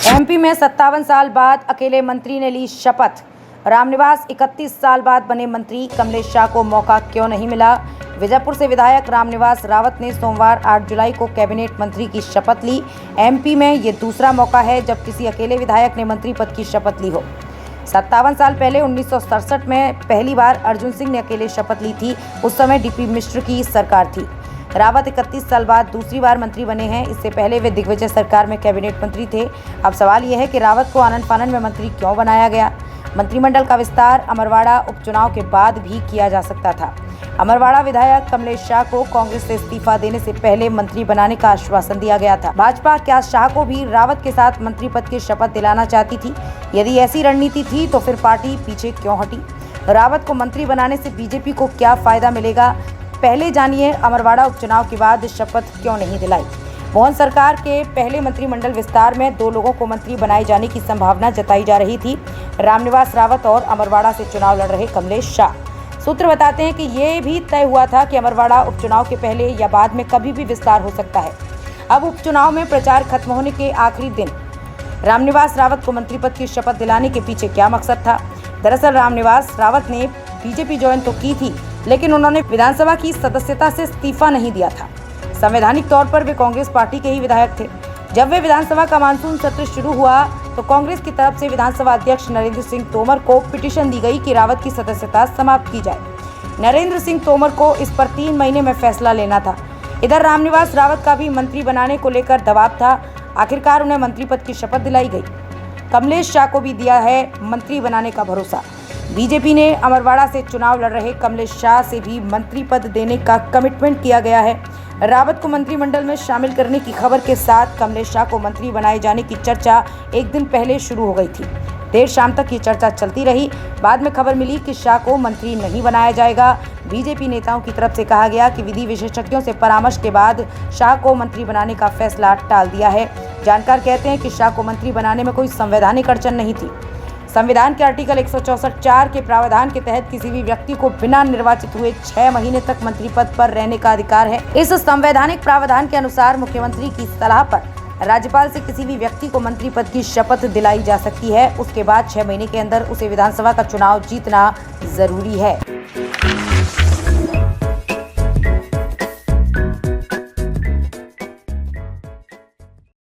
MP में 57 साल बाद अकेले मंत्री ने ली शपथ। रामनिवास 31 साल बाद बने मंत्री, कमलेश शाह को मौका क्यों नहीं मिला। विजयपुर से विधायक रामनिवास रावत ने सोमवार 8 जुलाई को कैबिनेट मंत्री की शपथ ली। एमपी में ये दूसरा मौका है जब किसी अकेले विधायक ने मंत्री पद की शपथ ली हो। 57 साल पहले 1967 में पहली बार अर्जुन सिंह ने अकेले शपथ ली थी। उस समय डीपी मिश्र की सरकार थी। रावत 31 साल बाद दूसरी बार मंत्री बने हैं। इससे पहले वे दिग्विजय सरकार में कैबिनेट मंत्री थे। अब सवाल यह है कि रावत को आनन फानन में मंत्री क्यों बनाया गया। मंत्रिमंडल का विस्तार अमरवाड़ा उपचुनाव के बाद भी किया जा सकता था। अमरवाड़ा विधायक कमलेश शाह को कांग्रेस से इस्तीफा देने से पहले मंत्री बनाने का आश्वासन दिया गया था। भाजपा क्या शाह को भी रावत के साथ मंत्री पद की शपथ दिलाना चाहती थी? यदि ऐसी रणनीति थी तो फिर पार्टी पीछे क्यों हटी? रावत को मंत्री बनाने से बीजेपी को क्या फायदा मिलेगा? पहले जानिए अमरवाड़ा उपचुनाव के बाद शपथ क्यों नहीं दिलाई। मोहन सरकार के पहले मंत्रिमंडल विस्तार में 2 लोगों को मंत्री बनाए जाने की संभावना जताई जा रही थी, रामनिवास रावत और अमरवाड़ा से चुनाव लड़ रहे कमलेश शाह। सूत्र बताते हैं कि ये भी तय हुआ था कि अमरवाड़ा उपचुनाव के पहले या बाद में कभी भी विस्तार हो सकता है। अब उपचुनाव में प्रचार खत्म होने के आखिरी दिन रामनिवास रावत को मंत्री पद की शपथ दिलाने के पीछे क्या मकसद था? दरअसल रामनिवास रावत ने बीजेपी ज्वाइन तो की थी, लेकिन उन्होंने विधानसभा की सदस्यता से इस्तीफा नहीं दिया था। संवैधानिक तौर पर वे कांग्रेस पार्टी के ही विधायक थे। जब वे विधानसभा का मानसून सत्र शुरू हुआ तो कांग्रेस की तरफ से विधानसभा अध्यक्ष नरेंद्र सिंह तोमर को पिटीशन दी गई कि रावत की सदस्यता समाप्त की जाए। नरेंद्र सिंह तोमर को इस पर 3 महीने में फैसला लेना था। इधर रामनिवास रावत का भी मंत्री बनाने को लेकर दबाव था। आखिरकार उन्हें मंत्री पद की शपथ दिलाई गई। कमलेश शाह को भी दिया है मंत्री बनाने का भरोसा। बीजेपी ने अमरवाड़ा से चुनाव लड़ रहे कमलेश शाह से भी मंत्री पद देने का कमिटमेंट किया गया है। रावत को मंत्रिमंडल में शामिल करने की खबर के साथ कमलेश शाह को मंत्री बनाए जाने की चर्चा एक दिन पहले शुरू हो गई थी। देर शाम तक ये चर्चा चलती रही। बाद में खबर मिली कि शाह को मंत्री नहीं बनाया जाएगा। बीजेपी नेताओं की तरफ से कहा गया कि विधि विशेषज्ञों से परामर्श के बाद शाह को मंत्री बनाने का फैसला टाल दिया है। जानकार कहते हैं कि शाह को मंत्री बनाने में कोई संवैधानिक अड़चन नहीं थी। संविधान के आर्टिकल 164(4) के प्रावधान के तहत किसी भी व्यक्ति को बिना निर्वाचित हुए 6 महीने तक मंत्री पद पर रहने का अधिकार है। इस संवैधानिक प्रावधान के अनुसार मुख्यमंत्री की सलाह पर राज्यपाल से किसी भी व्यक्ति को मंत्री पद की शपथ दिलाई जा सकती है। उसके बाद 6 महीने के अंदर उसे विधानसभा का चुनाव जीतना जरूरी है।